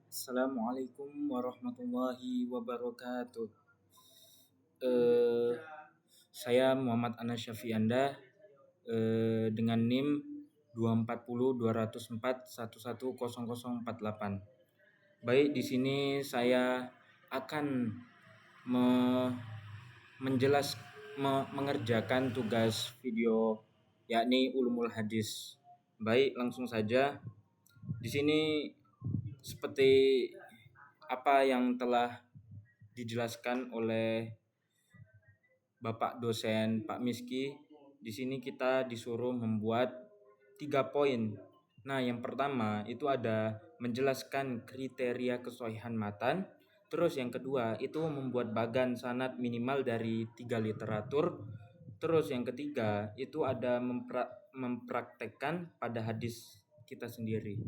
Assalamualaikum warahmatullahi wabarakatuh. Eh, saya Muhammad Anas Syafianda dengan NIM 240 204 110048. Baik, di sini saya akan me- mengerjakan tugas video yakni ulumul hadis. Baik, langsung saja. Di sini seperti apa yang telah dijelaskan oleh Bapak dosen Pak Miski, di sini kita disuruh membuat 3 poin. Nah, yang pertama itu ada menjelaskan kriteria kesohihan matan. Terus yang kedua itu membuat bagan sanad minimal dari 3 literatur. Terus yang ketiga itu ada mempraktekkan pada hadis kita sendiri.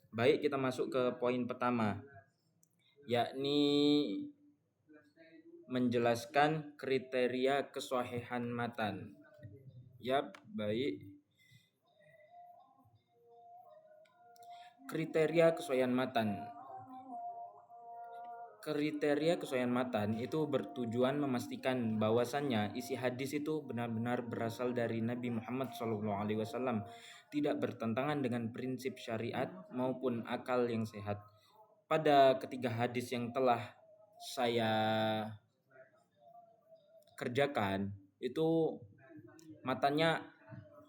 Baik, kita masuk ke poin pertama, yakni menjelaskan kriteria kesohihan matan. Yap, baik. Kriteria kesohihan matan. Kriteria kesohihan matan itu bertujuan memastikan bahwasannya isi hadis itu benar-benar berasal dari Nabi Muhammad SAW, tidak bertentangan dengan prinsip syariat maupun akal yang sehat. Pada ketiga hadis yang telah saya kerjakan itu matanya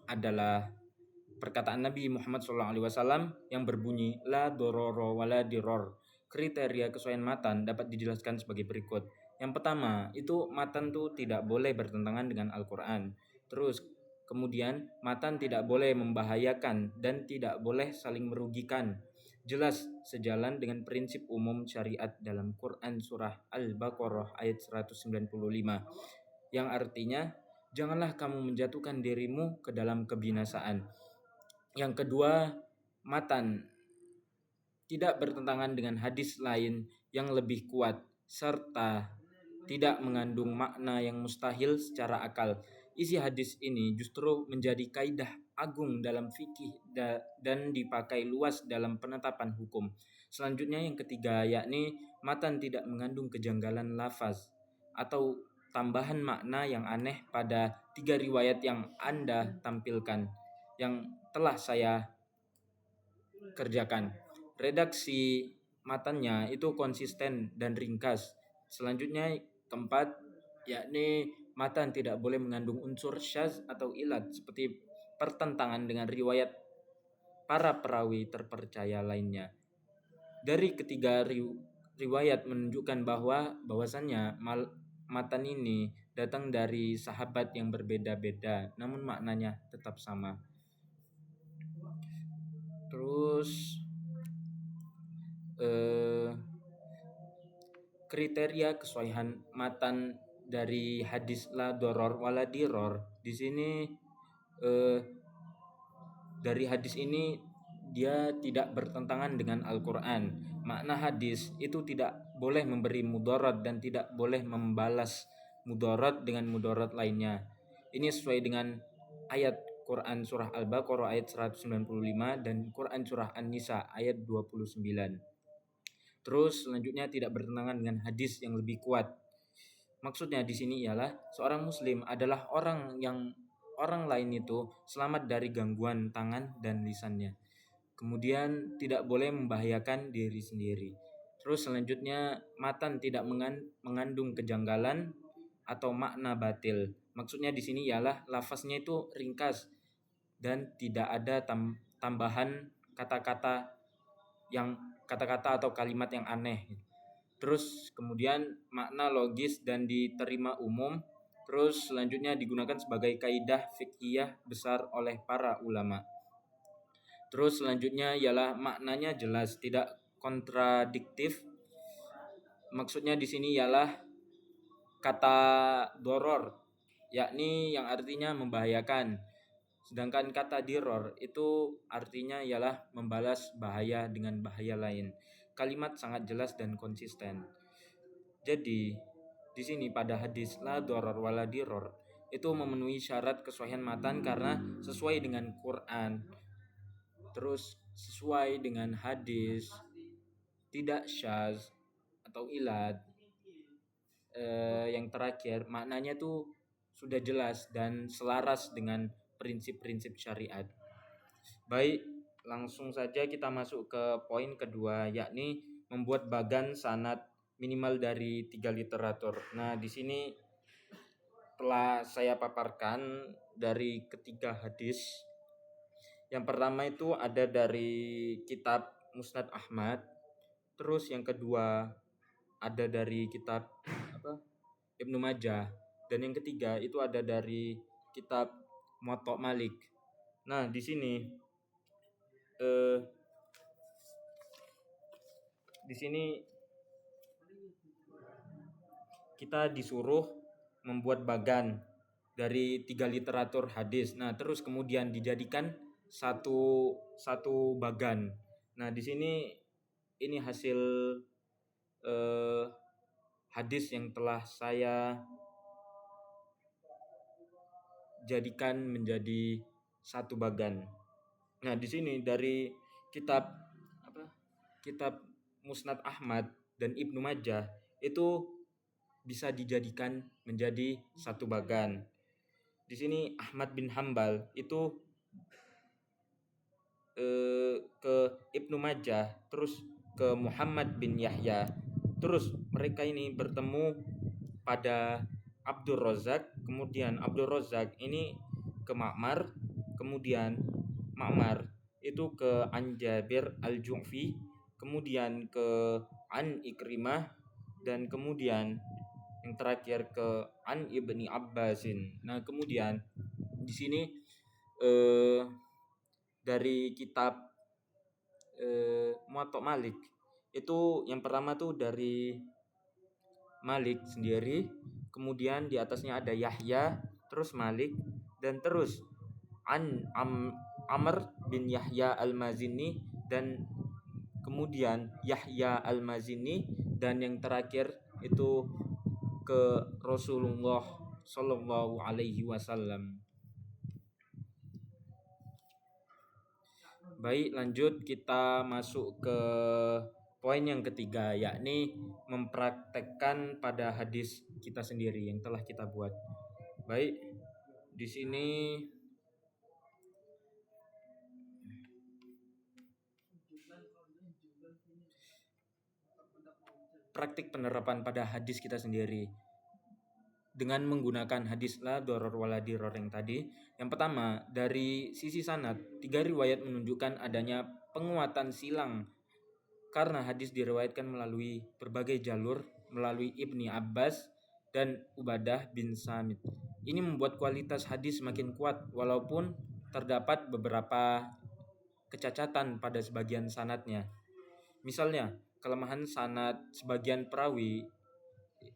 adalah perkataan Nabi Muhammad SAW yang berbunyi la dororo wala diror. Kriteria kesohihan matan dapat dijelaskan sebagai berikut. Yang pertama, itu matan itu tidak boleh bertentangan dengan Al-Quran. Terus, kemudian matan tidak boleh membahayakan dan tidak boleh saling merugikan. Jelas sejalan dengan prinsip umum syariat dalam Quran surah Al-Baqarah ayat 195, yang artinya janganlah kamu menjatuhkan dirimu ke dalam kebinasaan. Yang kedua, matan tidak bertentangan dengan hadis lain yang lebih kuat serta tidak mengandung makna yang mustahil secara akal. Isi hadis ini justru menjadi kaidah agung dalam fikih dan dipakai luas dalam penetapan hukum. Selanjutnya yang ketiga, yakni matan tidak mengandung kejanggalan lafaz atau tambahan makna yang aneh pada 3 riwayat yang Anda tampilkan yang telah saya kerjakan. Redaksi matanya itu konsisten dan ringkas. Selanjutnya keempat, yakni matan tidak boleh mengandung unsur syaz atau ilat seperti pertentangan dengan riwayat para perawi terpercaya lainnya. Dari ketiga riwayat menunjukkan bahwasannya matan ini datang dari sahabat yang berbeda-beda, namun maknanya tetap sama. Terus kriteria kesohihan matan dari hadis la doror wala diror. Di sini dari hadis ini dia tidak bertentangan dengan Al-Quran. Makna hadis itu tidak boleh memberi mudarat dan tidak boleh membalas mudarat dengan mudarat lainnya. Ini sesuai dengan ayat Quran surah Al-Baqarah ayat 195 dan Quran surah An-Nisa ayat 29. Terus selanjutnya tidak bertentangan dengan hadis yang lebih kuat. Maksudnya di sini ialah seorang muslim adalah orang yang orang lain itu selamat dari gangguan tangan dan lisannya. Kemudian tidak boleh membahayakan diri sendiri. Terus selanjutnya matan tidak mengandung kejanggalan atau makna batil. Maksudnya di sini ialah lafaznya itu ringkas dan tidak ada tambahan kata-kata atau kalimat yang aneh. Terus kemudian makna logis dan diterima umum. Terus selanjutnya digunakan sebagai kaidah fiqhiyah besar oleh para ulama. Terus selanjutnya ialah maknanya jelas, tidak kontradiktif. Maksudnya di sini ialah kata doror, yakni yang artinya membahayakan. Sedangkan kata diror itu artinya ialah membalas bahaya dengan bahaya lain. Kalimat sangat jelas dan konsisten. Jadi di sini pada hadis la doror wala diror itu memenuhi syarat kesohihan matan karena sesuai dengan Quran, terus sesuai dengan hadis, tidak syaz atau ilat. Yang terakhir maknanya tuh sudah jelas dan selaras dengan prinsip-prinsip syariat. Baik, langsung saja kita masuk ke poin kedua, yakni membuat bagan sanad minimal dari 3 literatur. Nah, di sini telah saya paparkan dari ketiga hadis. Yang pertama itu ada dari kitab Musnad Ahmad, terus yang kedua ada dari kitab Ibnu Majah, dan yang ketiga itu ada dari kitab Muwatta Malik. Nah, di sini eh, di sini kita disuruh membuat bagan dari 3 literatur hadis. Nah, terus kemudian dijadikan satu bagan. Nah, di sini ini hasil eh, hadis yang telah saya jadikan menjadi satu bagan. Nah, di sini dari kitab kitab Musnad Ahmad dan Ibnu Majah itu bisa dijadikan menjadi satu bagan. Di sini Ahmad bin Hambal itu ke Ibnu Majah, terus ke Muhammad bin Yahya. Terus mereka ini bertemu pada Abdul Razak, kemudian Abdul Razak ini ke Ma'mar, kemudian Ma'mar itu ke An Jabir Al-Ju'fi, kemudian ke An Ikrimah, dan kemudian yang terakhir ke An Ibni Abbasin. Nah, kemudian di sini dari kitab Muwatta Malik itu yang pertama tuh dari Malik sendiri, kemudian di atasnya ada Yahya, terus Malik, dan terus Amr bin Yahya Al-Mazini, dan kemudian Yahya Al-Mazini, dan yang terakhir itu ke Rasulullah Shallallahu Alaihi Wasallam. Baik, lanjut kita masuk ke poin yang ketiga, yakni mempraktekkan pada hadis kita sendiri yang telah kita buat. Baik, di sini praktik penerapan pada hadis kita sendiri dengan menggunakan hadis la doror wala diror yang tadi. Yang pertama, dari sisi sanad, 3 riwayat menunjukkan adanya penguatan silang karena hadis diriwayatkan melalui berbagai jalur, melalui Ibni Abbas dan Ubadah bin Samit. Ini membuat kualitas hadis semakin kuat walaupun terdapat beberapa kecacatan pada sebagian sanadnya. Misalnya, kelemahan sanad sebagian perawi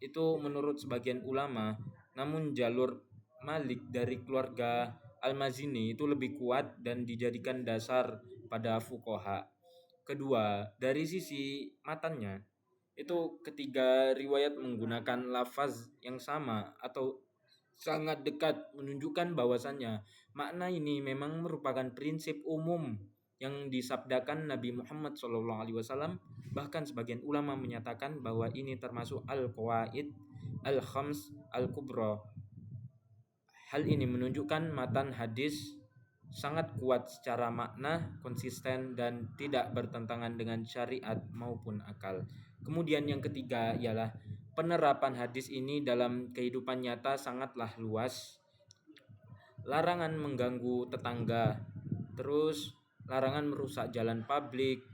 itu menurut sebagian ulama, namun jalur Malik dari keluarga Al-Mazini itu lebih kuat dan dijadikan dasar pada fuqaha. Kedua, dari sisi matanya, itu ketiga riwayat menggunakan lafaz yang sama atau sangat dekat, menunjukkan bahwasannya makna ini memang merupakan prinsip umum yang disabdakan Nabi Muhammad SAW. Bahkan sebagian ulama menyatakan bahwa ini termasuk al-qawaid al-khams al-kubra. Hal ini menunjukkan matan hadis sangat kuat secara makna, konsisten, dan tidak bertentangan dengan syariat maupun akal. Kemudian yang ketiga ialah penerapan hadis ini dalam kehidupan nyata sangatlah luas. Larangan mengganggu tetangga, terus larangan merusak jalan publik,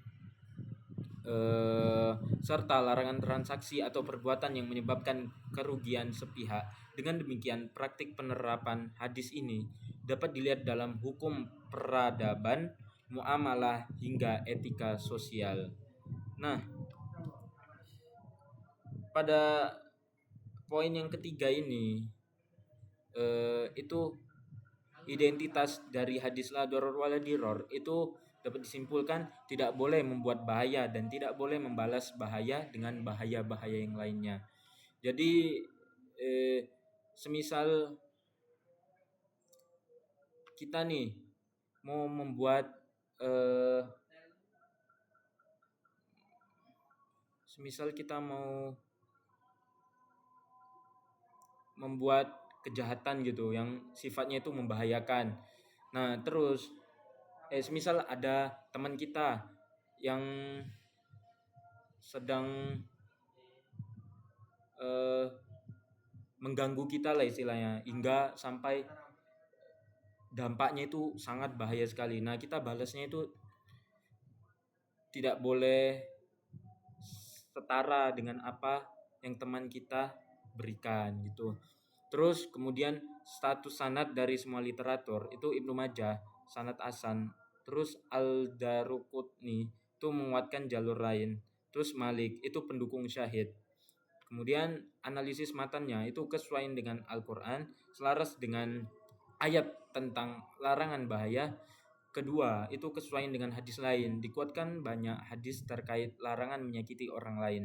serta larangan transaksi atau perbuatan yang menyebabkan kerugian sepihak. Dengan demikian, praktik penerapan hadis ini dapat dilihat dalam hukum peradaban, muamalah, hingga etika sosial. Nah, pada poin yang ketiga ini itu identitas dari hadis la doror wala diror itu dapat disimpulkan tidak boleh membuat bahaya dan tidak boleh membalas bahaya dengan bahaya-bahaya yang lainnya. Jadi semisal kita nih mau membuat semisal kita mau membuat kejahatan gitu yang sifatnya itu membahayakan. Nah, terus semisal ada teman kita yang sedang eh, mengganggu kita lah istilahnya, hingga sampai dampaknya itu sangat bahaya sekali. Nah, kita balasnya itu tidak boleh setara dengan apa yang teman kita berikan gitu. Terus kemudian status sanad dari semua literatur itu Ibnu Majah, sanad Hasan. Terus Al-Daruqutni itu menguatkan jalur lain. Terus Malik itu pendukung syahid. Kemudian analisis matanya itu kesesuaian dengan Al-Quran, selaras dengan ayat tentang larangan bahaya. Kedua, itu kesesuaian dengan hadis lain, dikuatkan banyak hadis terkait larangan menyakiti orang lain.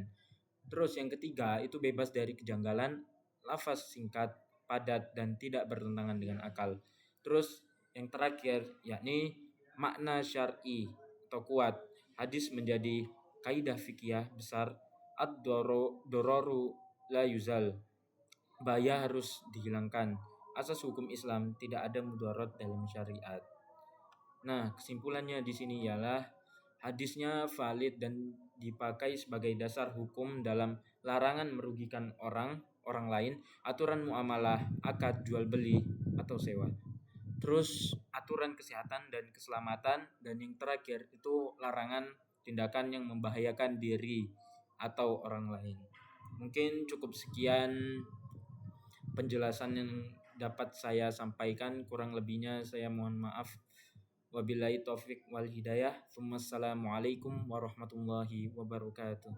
Terus yang ketiga, itu bebas dari kejanggalan, lafaz singkat, padat, dan tidak bertentangan dengan akal. Terus yang terakhir, yakni makna syar'i atau kuat. Hadis menjadi kaidah fikih besar, ad-dororu la yuzal. Bahaya harus dihilangkan. Asas hukum Islam tidak ada mudarat dalam syariat. Nah, kesimpulannya di sini ialah hadisnya valid dan dipakai sebagai dasar hukum dalam larangan merugikan orang lain, aturan muamalah, akad jual beli atau sewa. Terus aturan kesehatan dan keselamatan, dan yang terakhir itu larangan tindakan yang membahayakan diri atau orang lain. Mungkin cukup sekian penjelasan yang dapat saya sampaikan, kurang lebihnya saya mohon maaf. Wabillahi taufik wal hidayah. Wassalamualaikum warahmatullahi wabarakatuh.